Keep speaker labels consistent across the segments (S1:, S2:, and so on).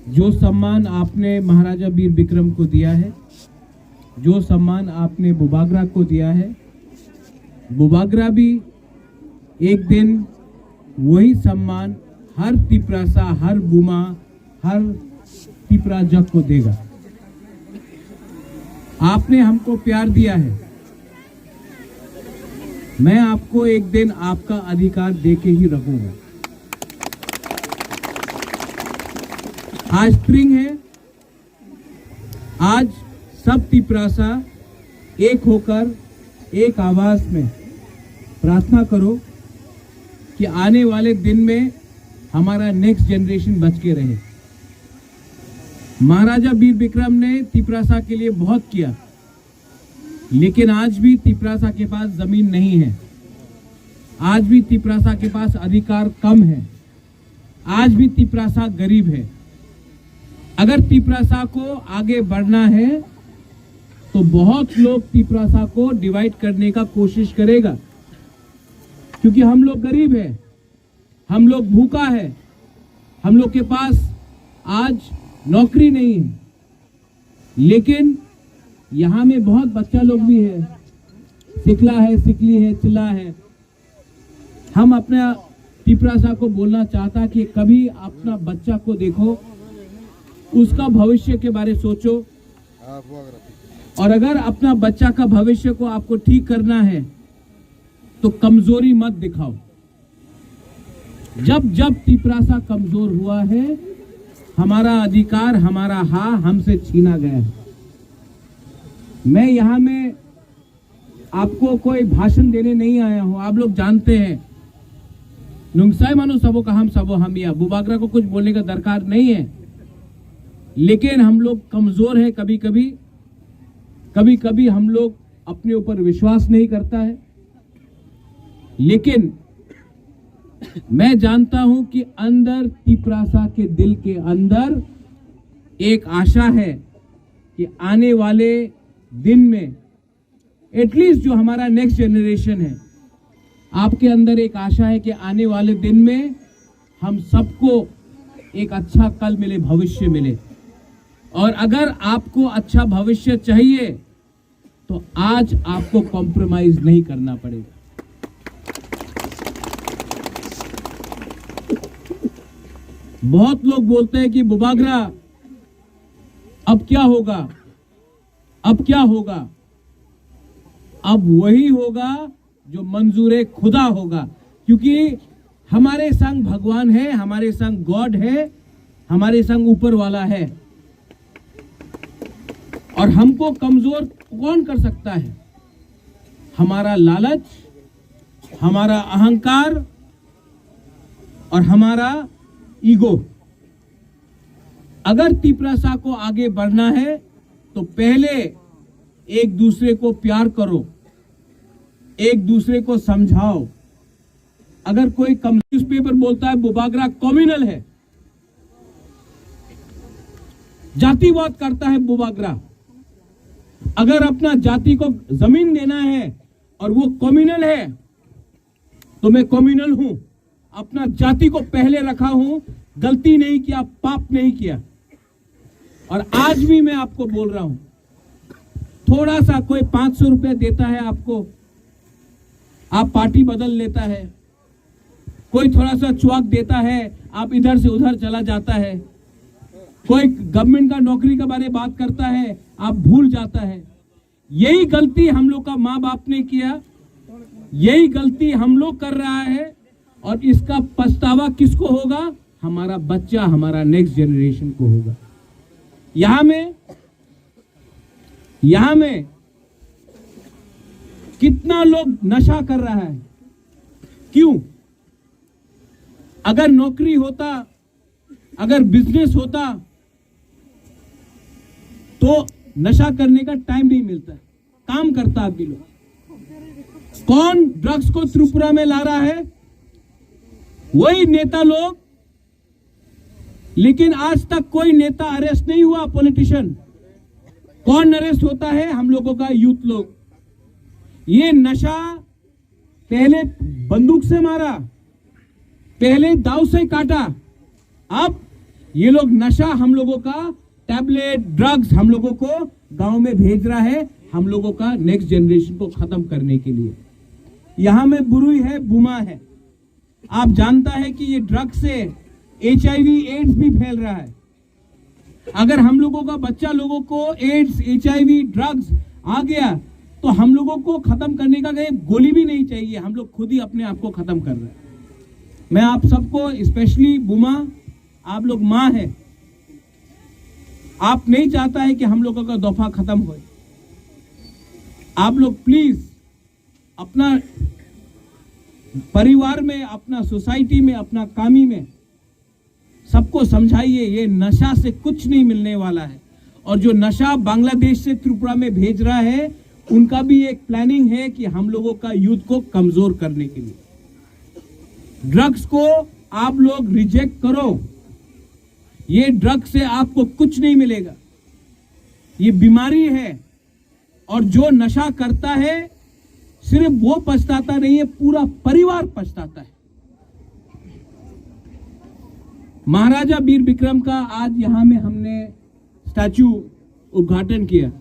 S1: जो सम्मान आपने महाराजा वीर विक्रम को दिया है, जो सम्मान आपने बुबागरा को दिया है, बुबागरा भी एक दिन वही सम्मान हर तिपरासा, हर बुमा, हर तिपराजक को देगा। आपने हमको प्यार दिया है, मैं आपको एक दिन आपका अधिकार देके ही रखूंगा। आज स्प्रिंग है, आज सब तिपरासा एक होकर एक आवाज में प्रार्थना करो कि आने वाले दिन में हमारा नेक्स्ट जनरेशन बच के रहे। महाराजा वीर विक्रम ने तिपरासा के लिए बहुत किया, लेकिन आज भी तिपरासा के पास जमीन नहीं है, आज भी तिपरासा के पास अधिकार कम है, आज भी तिपरासा गरीब है। अगर तिपरासा को आगे बढ़ना है तो बहुत लोग तिपरासा को डिवाइड करने का कोशिश करेगा, क्योंकि हम लोग गरीब है, हम लोग भूखा है, हम लोग के पास आज नौकरी नहीं है। लेकिन यहाँ में बहुत बच्चा लोग भी है, सिखला है, सिकली है, चिल्ला है। हम अपना तिपरासा को बोलना चाहता कि कभी अपना बच्चा को देखो, उसका भविष्य के बारे सोचो, और अगर अपना बच्चा का भविष्य को आपको ठीक करना है तो कमजोरी मत दिखाओ। जब जब तिपरासा कमजोर हुआ है, हमारा अधिकार, हमारा हमसे छीना गया है। मैं यहाँ में आपको कोई भाषण देने नहीं आया हूं, आप लोग जानते हैं नुंगसाई मानो सबो का हम सबो हम, या बुबागरा को कुछ बोलने का दरकार नहीं है। लेकिन हम लोग कमजोर है, कभी कभी हम लोग अपने ऊपर विश्वास नहीं करता है। लेकिन मैं जानता हूं कि अंदर तिपरासा के दिल के अंदर एक आशा है कि आने वाले दिन में एटलीस्ट जो हमारा नेक्स्ट जनरेशन है, आपके अंदर एक आशा है कि आने वाले दिन में हम सबको एक अच्छा कल मिले, भविष्य मिले। और अगर आपको अच्छा भविष्य चाहिए तो आज आपको कॉम्प्रोमाइज नहीं करना पड़ेगा। बहुत लोग बोलते हैं कि बुबागरा अब क्या होगा, अब क्या होगा। अब वही होगा जो मंजूर खुदा होगा, क्योंकि हमारे संग भगवान है, हमारे संग गॉड है, हमारे संग ऊपर वाला है। और हमको कमजोर कौन कर सकता है? हमारा लालच, हमारा अहंकार और हमारा ईगो। अगर तिपरासा को आगे बढ़ना है तो पहले एक दूसरे को प्यार करो, एक दूसरे को समझाओ। अगर कोई न्यूज़पेपर बोलता है बुबागरा कम्युनल है, जातिवाद करता है बुबागरा, अगर अपना जाति को जमीन देना है और वो कम्युनल है तो मैं कम्युनल हूं, अपना जाति को पहले रखा हूं, गलती नहीं किया, पाप नहीं किया। और आज भी मैं आपको बोल रहा हूं, थोड़ा सा कोई 500 रुपए देता है आपको, आप पार्टी बदल लेता है, कोई थोड़ा सा चुआक देता है, आप इधर से उधर चला जाता है, कोई गवर्नमेंट का नौकरी के बारे में बात करता है, आप भूल जाता है। यही गलती हम लोग का माँ बाप ने किया, यही गलती हम लोग कर रहा है, और इसका पछतावा किसको होगा? हमारा बच्चा, हमारा नेक्स्ट जनरेशन को होगा। यहां में कितना लोग नशा कर रहा है, क्यों? अगर नौकरी होता, अगर बिजनेस होता तो नशा करने का टाइम नहीं मिलता, काम करता आदमी लोग। कौन ड्रग्स को त्रिपुरा में ला रहा है? वही नेता लोग। लेकिन आज तक कोई नेता अरेस्ट नहीं हुआ, पॉलिटिशियन। कौन अरेस्ट होता है? हम लोगों का यूथ लोग। ये नशा पहले बंदूक से मारा, पहले दाव से काटा, अब ये लोग नशा हम लोगों का, टैबलेट, ड्रग्स हम लोगों को गांव में भेज रहा है, हम लोगों का नेक्स्ट जनरेशन को खत्म करने के लिए। यहां में बुरुई है, बुमा है। आप जानता है कि ये ड्रग्स से HIV एड्स भी फैल रहा है। अगर हम लोगों का बच्चा लोगों को एड्स, HIV, ड्रग्स आ गया तो हम लोगों को खत्म करने का गोली भी नहीं चाहिए, हम लोग खुद ही अपने आप को खत्म कर रहे हैं। मैं आप सबको, स्पेशली बुमा, आप लोग माँ है, आप नहीं चाहता है कि हम लोगों का दफा खत्म हो। आप लोग प्लीज अपना परिवार में, अपना सोसाइटी में, अपना कामी में सबको समझाइए, ये नशा से कुछ नहीं मिलने वाला है। और जो नशा बांग्लादेश से त्रिपुरा में भेज रहा है, उनका भी एक प्लानिंग है कि हम लोगों का यूथ को कमजोर करने के लिए। ड्रग्स को आप लोग रिजेक्ट करो, ये ड्रग्स से आपको कुछ नहीं मिलेगा, ये बीमारी है। और जो नशा करता है सिर्फ वो पछताता नहीं है, पूरा परिवार पछताता है। महाराजा वीर विक्रम का आज यहां में हमने स्टैचू उद्घाटन किया।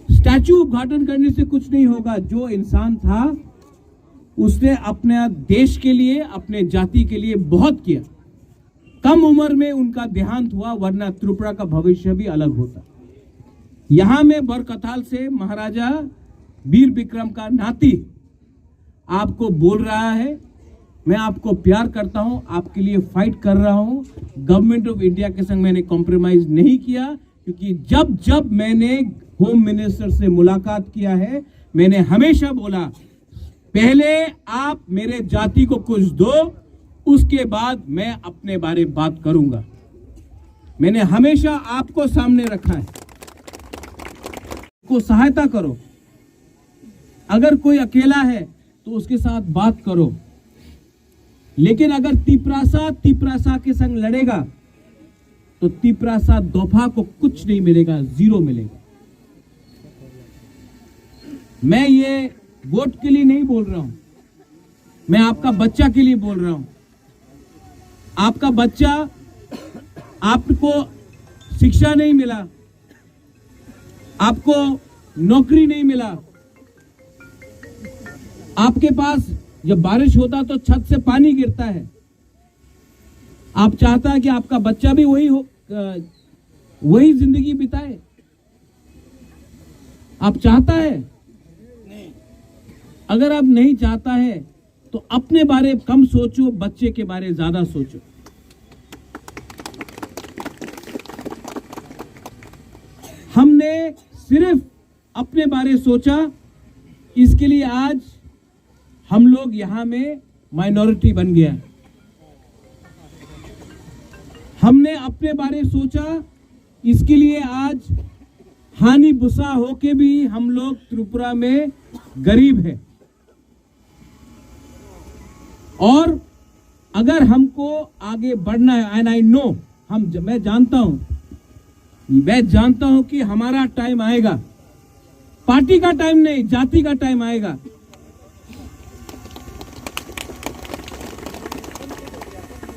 S1: स्टैचू उद्घाटन करने से कुछ नहीं होगा। जो इंसान था उसने अपने देश के लिए, अपने जाति के लिए बहुत किया। कम उम्र में उनका देहांत हुआ, वरना त्रिपुरा का भविष्य भी अलग होता। यहां में बरकताल से महाराजा वीर विक्रम का नाती आपको बोल रहा है, मैं आपको प्यार करता हूं, आपके लिए फाइट कर रहा हूं। गवर्नमेंट ऑफ इंडिया के संग मैंने कॉम्प्रोमाइज नहीं किया, क्योंकि जब जब मैंने होम मिनिस्टर से मुलाकात किया है, मैंने हमेशा बोला, पहले आप मेरे जाति को कुछ दो, उसके बाद मैं अपने बारे में बात करूंगा। मैंने हमेशा आपको सामने रखा है, को सहायता करो। अगर कोई अकेला है तो उसके साथ बात करो, लेकिन अगर तिपरासा के संग लड़ेगा तो तिपरासा दोफा को कुछ नहीं मिलेगा, जीरो मिलेगा। मैं ये वोट के लिए नहीं बोल रहा हूं, मैं आपका बच्चा के लिए बोल रहा हूं। आपका बच्चा, आपको शिक्षा नहीं मिला, आपको नौकरी नहीं मिला, आपके पास जब बारिश होता तो छत से पानी गिरता है। आप चाहता है कि आपका बच्चा भी वही जिंदगी बिताए? आप चाहता है? अगर आप नहीं चाहता है तो अपने बारे कम सोचो, बच्चे के बारे ज्यादा सोचो। हमने सिर्फ अपने बारे सोचा, इसके लिए आज हम लोग यहां में माइनॉरिटी बन गया। हमने अपने बारे सोचा, इसके लिए आज हानि बुसा होके भी हम लोग त्रिपुरा में गरीब है। और अगर हमको आगे बढ़ना है, एंड आई नो, मैं जानता हूं कि हमारा टाइम आएगा। पार्टी का टाइम नहीं, जाति का टाइम आएगा।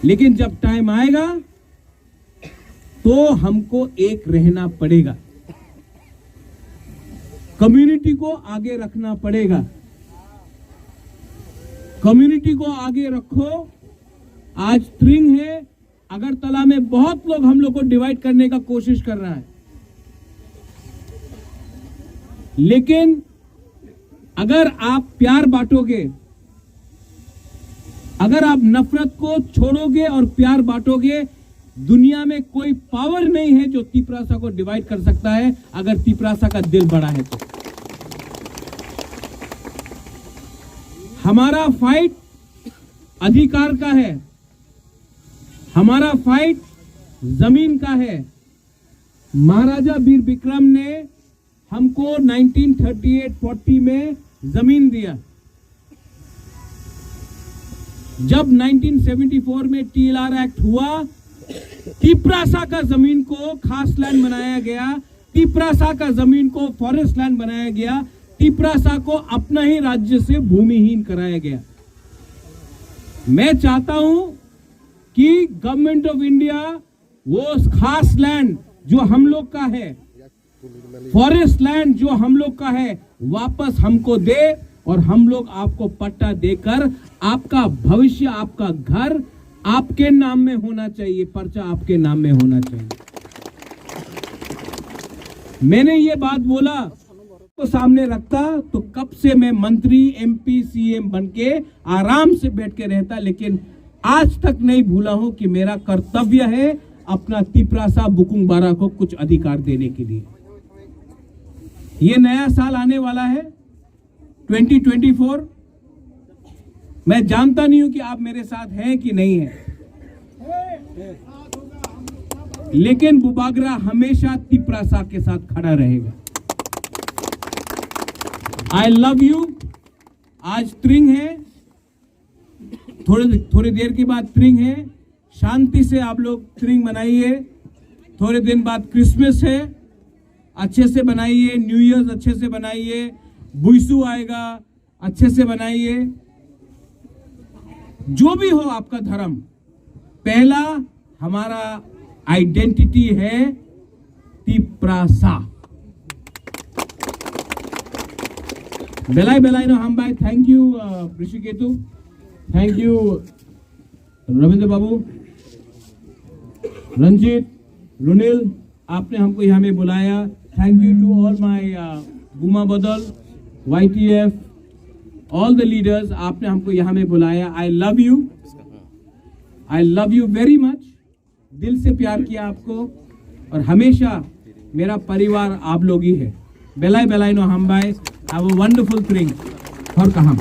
S1: लेकिन जब टाइम आएगा तो हमको एक रहना पड़ेगा, कम्युनिटी को आगे रखना पड़ेगा। कम्युनिटी को आगे रखो। आज त्रिंग है, अगरतला में बहुत लोग हम लोग को डिवाइड करने का कोशिश कर रहा है। लेकिन अगर आप प्यार बांटोगे, अगर आप नफरत को छोड़ोगे और प्यार बांटोगे, दुनिया में कोई पावर नहीं है जो तिपरासा को डिवाइड कर सकता है, अगर तिपरासा का दिल बड़ा है तो। हमारा फाइट अधिकार का है, हमारा फाइट जमीन का है। महाराजा वीर विक्रम ने हमको 1938-40 में जमीन दिया। जब 1974 में TLR एक्ट हुआ, तिपरासा का जमीन को खास लैंड बनाया गया, तिपरासा का जमीन को फॉरेस्ट लैंड बनाया गया, तिपरासा को अपना ही राज्य से भूमिहीन कराया गया। मैं चाहता हूं कि गवर्नमेंट ऑफ इंडिया वो खास लैंड जो हम लोग का है, फॉरेस्ट लैंड जो हम लोग का है, वापस हमको दे और हम लोग आपको पट्टा देकर आपका भविष्य, आपका घर आपके नाम में होना चाहिए, पर्चा आपके नाम में होना चाहिए। मैंने ये बात बोला तो सामने रखता तो कब से मैं मंत्री, MP, CM बनके आराम से बैठ के रहता, लेकिन आज तक नहीं भूला हूं कि मेरा कर्तव्य है अपना तिपरासा बुकुंग बारा को कुछ अधिकार देने के लिए। ये नया साल आने वाला है 2024। मैं जानता नहीं हूं कि आप मेरे साथ हैं कि नहीं हैं, लेकिन बुबागरा हमेशा तिपरासा के साथ खड़ा रहेगा। I love you. आज त्रिंग है, थोड़ी देर के बाद त्रिंग है, शांति से आप लोग त्रिंग मनाइए। थोड़े दिन बाद क्रिसमस है, अच्छे से बनाइए। न्यू ईयर अच्छे से बनाइए। बुइसू आएगा, अच्छे से बनाइए। जो भी हो आपका धर्म, पहला हमारा आइडेंटिटी है तिपरासा। बेलाई बेलाई नो हम भाई। Thank you Rishiketu, thank you Ravindra Babu, Ranjit, Runil, आपने हमको यहाँ में बुलाया। Thank you to all my बुमा बदल, YTF, ऑल द लीडर्स, आपने हमको यहाँ में बुलाया। I love you very much. दिल से प्यार किया आपको, और हमेशा मेरा परिवार आप लोग ही है। बेलाई बेलाई नो हम भाई। Have a wonderful thing for कहम।